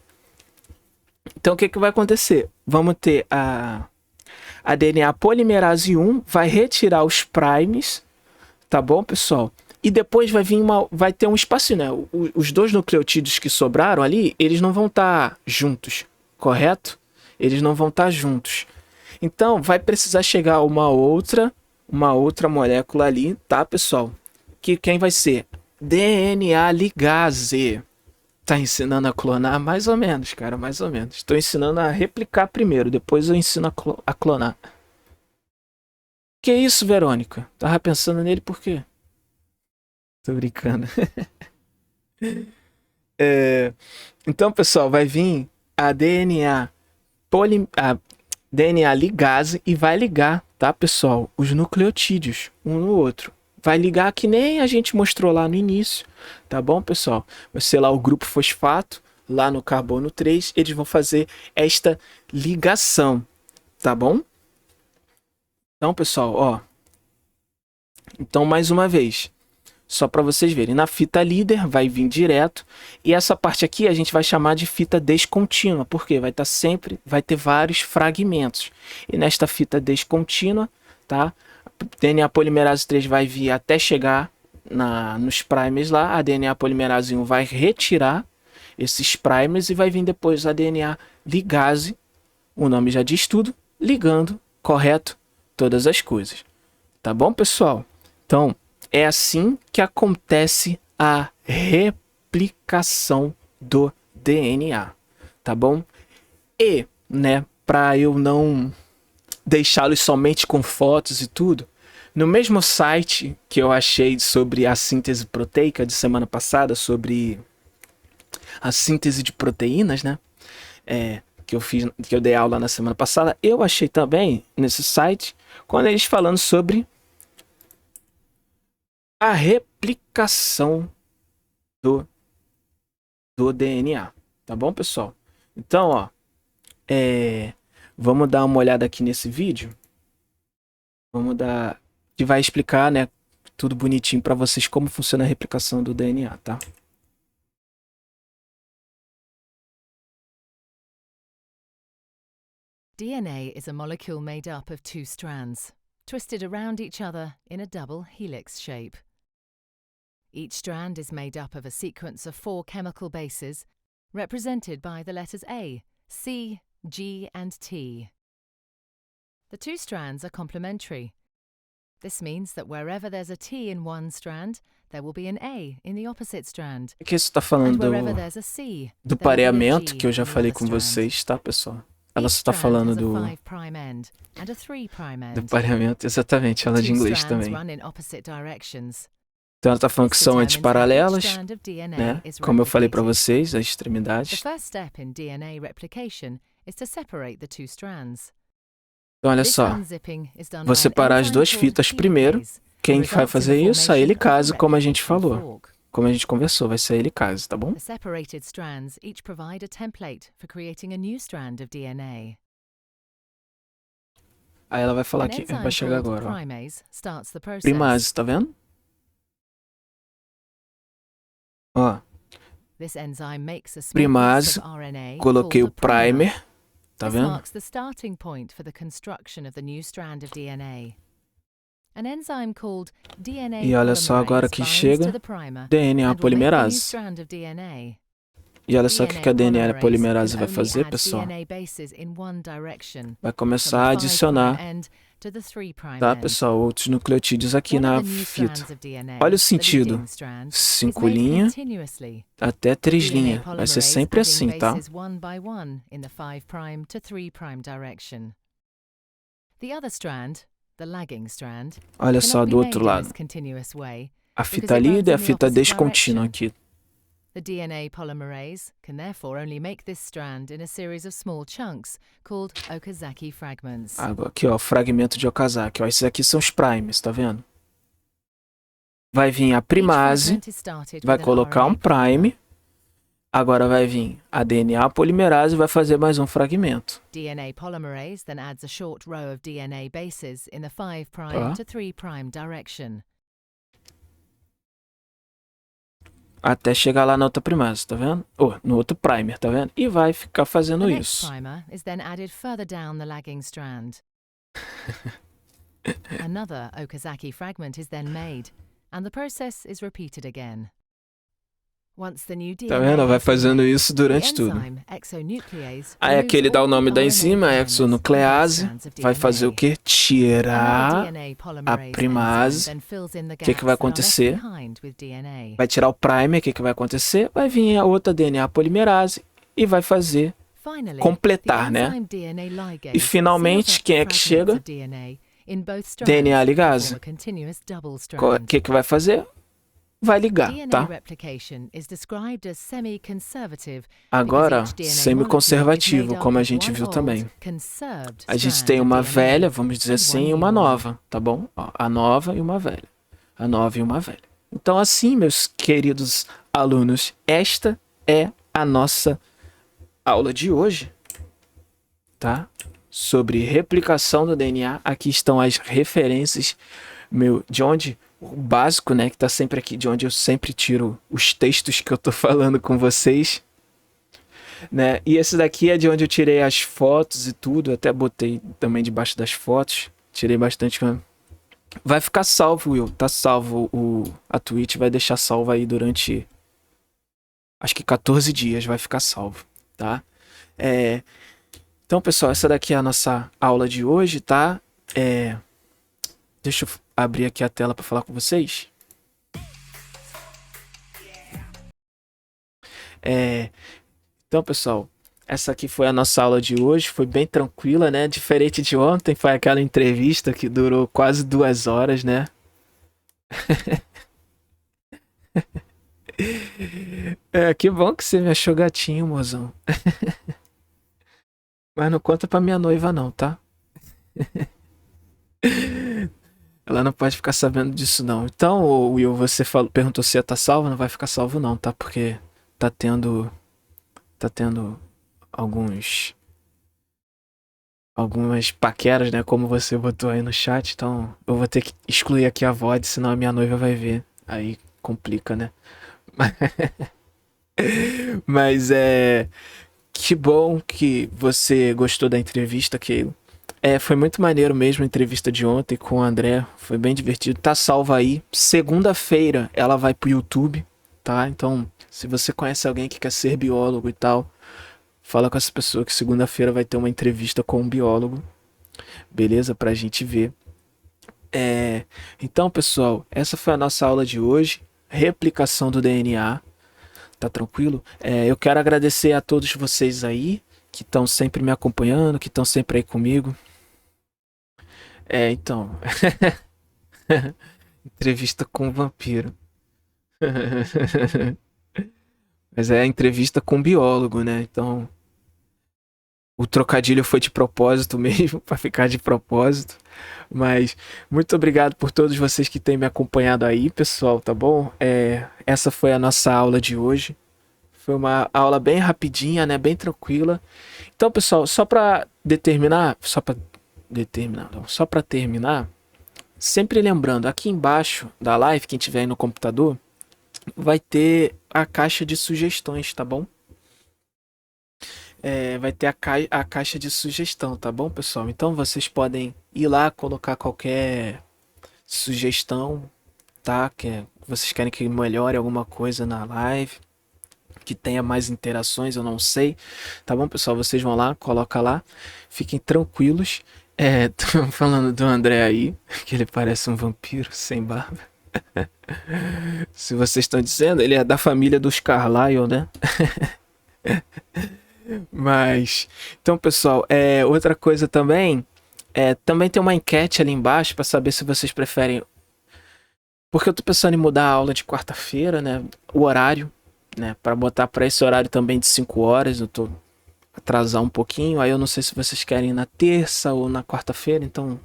Então, o que vai acontecer? Vamos ter a DNA polimerase 1, vai retirar os primes, tá bom, pessoal? E depois vai ter um espacinho, né? Os dois nucleotídeos que sobraram ali, eles não vão estar juntos, correto? Eles não vão estar juntos. Então, vai precisar chegar uma outra molécula ali, tá, pessoal? Quem vai ser? DNA ligase. Tá ensinando a clonar? Mais ou menos, cara, mais ou menos. Estou ensinando a replicar primeiro, depois eu ensino a clonar. Que isso, Verônica? Tava pensando nele por quê? Tô brincando. Então, pessoal, vai vir a DNA ligase e vai ligar, tá, pessoal, os nucleotídeos um no outro. Vai ligar que nem a gente mostrou lá no início, tá bom, pessoal? Vai ser lá o grupo fosfato, lá no carbono 3, eles vão fazer esta ligação, tá bom? Então, pessoal, ó. Então, mais uma vez, só para vocês verem, na fita líder vai vir direto, e essa parte aqui a gente vai chamar de fita descontínua, porque vai estar sempre, vai ter vários fragmentos. E nesta fita descontínua, tá? DNA polimerase 3 vai vir até chegar nos primers lá, a DNA polimerase 1 vai retirar esses primers e vai vir depois a DNA ligase, o nome já diz tudo, ligando, correto, todas as coisas. Tá bom, pessoal? Então, é assim que acontece a replicação do DNA, tá bom? E, né, para eu não deixá-los somente com fotos e tudo, no mesmo site que eu achei sobre a síntese proteica de semana passada, sobre a síntese de proteínas, né? Que eu dei aula na semana passada, eu achei também nesse site, quando eles falando sobre a replicação do DNA, tá bom, pessoal? Então, ó, vamos dar uma olhada aqui nesse vídeo. Vamos dar, que vai explicar, né, tudo bonitinho para vocês como funciona a replicação do DNA, tá? DNA is a molecule made up of two strands, twisted around each other in a double helix shape. Each strand is made up of a sequence of 4 chemical bases, represented by the letters A, C, G, and T. The two strands are complementary. This means that wherever there's a T in one strand, there will be an A in the opposite strand. Aqui isso está falando do pareamento, que eu já falei com vocês, tá, pessoal? Ela só está falando do pareamento, exatamente, ela é de inglês também. Então ela está falando que são antiparalelas, né? Como eu falei para vocês, as extremidades. Então olha só, vou separar as duas fitas primeiro. Quem vai fazer isso? A helicase, como a gente falou. Como a gente conversou, vai ser a helicase, tá bom? Aí ela vai falar aqui, vai chegar agora, ó. Primase, tá vendo? Ó, primase, coloquei o primer, tá vendo? E olha só agora que chega DNA polimerase. E olha só o que a DNA polimerase vai fazer, pessoal. Vai começar a adicionar, tá, pessoal, outros nucleotídeos aqui na fita. Olha o sentido. 5 linhas até 3 linhas. Vai ser sempre assim, tá? Olha só do outro lado. A fita líder e a fita descontínua aqui. The DNA polymerase can therefore only make this strand in a series of small chunks called Okazaki fragments. Agora aqui, ó, fragmento de Okazaki. Ó, esses aqui são os primers, tá vendo? Vai vir a primase, vai colocar um prime. Agora vai vir a DNA polimerase e vai fazer mais um fragmento. DNA polymerase then adds a short row of DNA bases in the 5' to 3' direction. Até chegar lá na outra primase, tá vendo? Ou no outro primer, tá vendo? E vai ficar fazendo isso. Primer is then added further down the lagging strand. Another Okazaki fragment is then made, and the process is repeated again. Tá vendo? Vai fazendo isso durante tudo. Aí aquele dá o nome da enzima, a exonuclease, vai fazer o quê? Tirar a primase. O que vai acontecer? Vai tirar o primer, o que vai acontecer? Vai vir a outra DNA polimerase e vai fazer, completar, né? E finalmente, quem é que chega? DNA ligase. O que vai fazer? Vai ligar, tá? Agora, semi-conservativo, como a gente viu também. A gente tem uma velha, vamos dizer assim, e uma nova, tá bom? Ó, a nova e uma velha. A nova e uma velha. Então, assim, meus queridos alunos, esta é a nossa aula de hoje, tá? sobre replicação do DNA. Aqui estão as referências, de onde o básico, né, que tá sempre aqui, de onde eu sempre tiro os textos que eu tô falando com vocês, né? E esse daqui é de onde eu tirei as fotos e tudo, até botei também debaixo das fotos, tirei bastante. Vai ficar salvo, Will, tá salvo, a Twitch vai deixar salvo aí durante, acho que 14 dias vai ficar salvo, tá? Então, pessoal, essa daqui é a nossa aula de hoje, tá? Deixa eu abrir aqui a tela para falar com vocês. Então, pessoal, essa aqui foi a nossa aula de hoje. Foi bem tranquila, né? Diferente de ontem, foi aquela entrevista que durou quase 2 horas, né? Que bom que você me achou gatinho, mozão. Mas não conta pra minha noiva, não, tá? Ela não pode ficar sabendo disso, não. Então, Will, você perguntou se ia estar salvo. Não vai ficar salvo, não, tá? Porque tá tendo algumas paqueras, né? Como você botou aí no chat. Então, eu vou ter que excluir aqui a VOD, senão a minha noiva vai ver. Aí complica, né? Mas que bom que você gostou da entrevista, Keilo. Foi muito maneiro mesmo a entrevista de ontem com o André. Foi bem divertido. Tá salva aí. Segunda-feira ela vai pro YouTube, tá? Então, se você conhece alguém que quer ser biólogo e tal, fala com essa pessoa que segunda-feira vai ter uma entrevista com um biólogo. Beleza? Pra gente ver. Então, pessoal, essa foi a nossa aula de hoje. Replicação do DNA. Tá tranquilo? Eu quero agradecer a todos vocês aí que estão sempre me acompanhando, que estão sempre aí comigo. Então. Entrevista com o vampiro. Mas é entrevista com um biólogo, né? Então. O trocadilho foi de propósito mesmo, para ficar de propósito. Mas muito obrigado por todos vocês que têm me acompanhado aí, pessoal, tá bom? Essa foi a nossa aula de hoje. Foi uma aula bem rapidinha, né? Bem tranquila. Então, pessoal, só para terminar, sempre lembrando, aqui embaixo da live, quem tiver aí no computador, vai ter a caixa de sugestões, tá bom? Vai ter a caixa de sugestão, tá bom, pessoal? Então vocês podem ir lá, colocar qualquer sugestão, tá? Que vocês querem que melhore alguma coisa na live, que tenha mais interações, eu não sei. Tá bom, pessoal? Vocês vão lá, coloca lá, fiquem tranquilos. Tô falando do André aí, que ele parece um vampiro sem barba. Se vocês estão dizendo, ele é da família dos Carlyle, né? Mas, então, pessoal, outra coisa também, também tem uma enquete ali embaixo para saber se vocês preferem. Porque eu tô pensando em mudar a aula de quarta-feira, né? O horário, né? Para botar para esse horário também de 5 horas. Eu tô atrasar um pouquinho. Aí eu não sei se vocês querem na terça ou na quarta-feira. Então,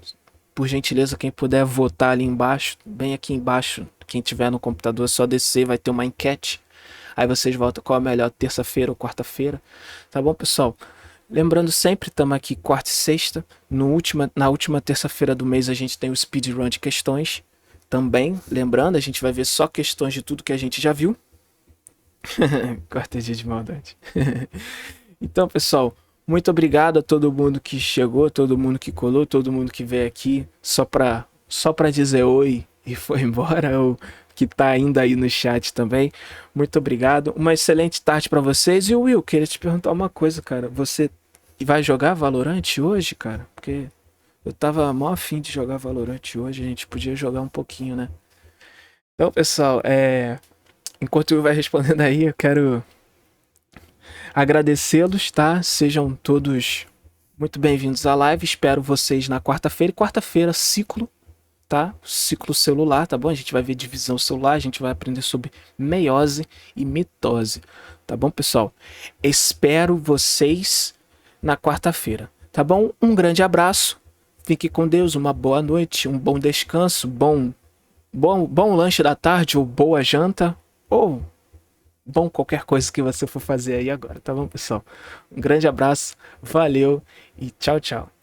por gentileza, quem puder votar ali embaixo, bem aqui embaixo, quem tiver no computador, é só descer, vai ter uma enquete. Aí vocês votam qual é melhor, terça-feira ou quarta-feira. Tá bom, pessoal? Lembrando sempre, estamos aqui quarta e sexta. Na última terça-feira do mês a gente tem o speedrun de questões. Também, lembrando, a gente vai ver só questões de tudo que a gente já viu. Quarta dia de maldade. Então, pessoal, muito obrigado a todo mundo que chegou, todo mundo que colou, todo mundo que veio aqui só pra dizer oi e foi embora, ou que tá ainda aí no chat também. Muito obrigado. Uma excelente tarde para vocês. E Will, queria te perguntar uma coisa, cara. Você vai jogar Valorant hoje, cara? Porque eu tava mó afim de jogar Valorant hoje. A gente podia jogar um pouquinho, né? Então, pessoal, enquanto o Will vai respondendo aí, eu quero agradecê-los, tá? Sejam todos muito bem-vindos à live. Espero vocês na quarta-feira. Quarta-feira, ciclo, tá? Ciclo celular, tá bom? A gente vai ver divisão celular, a gente vai aprender sobre meiose e mitose, tá bom, pessoal? Espero vocês na quarta-feira, tá bom? Um grande abraço, fique com Deus, uma boa noite, um bom descanso, bom lanche da tarde, ou boa janta, ou bom qualquer coisa que você for fazer aí agora, tá bom, pessoal? Um grande abraço, valeu e tchau, tchau.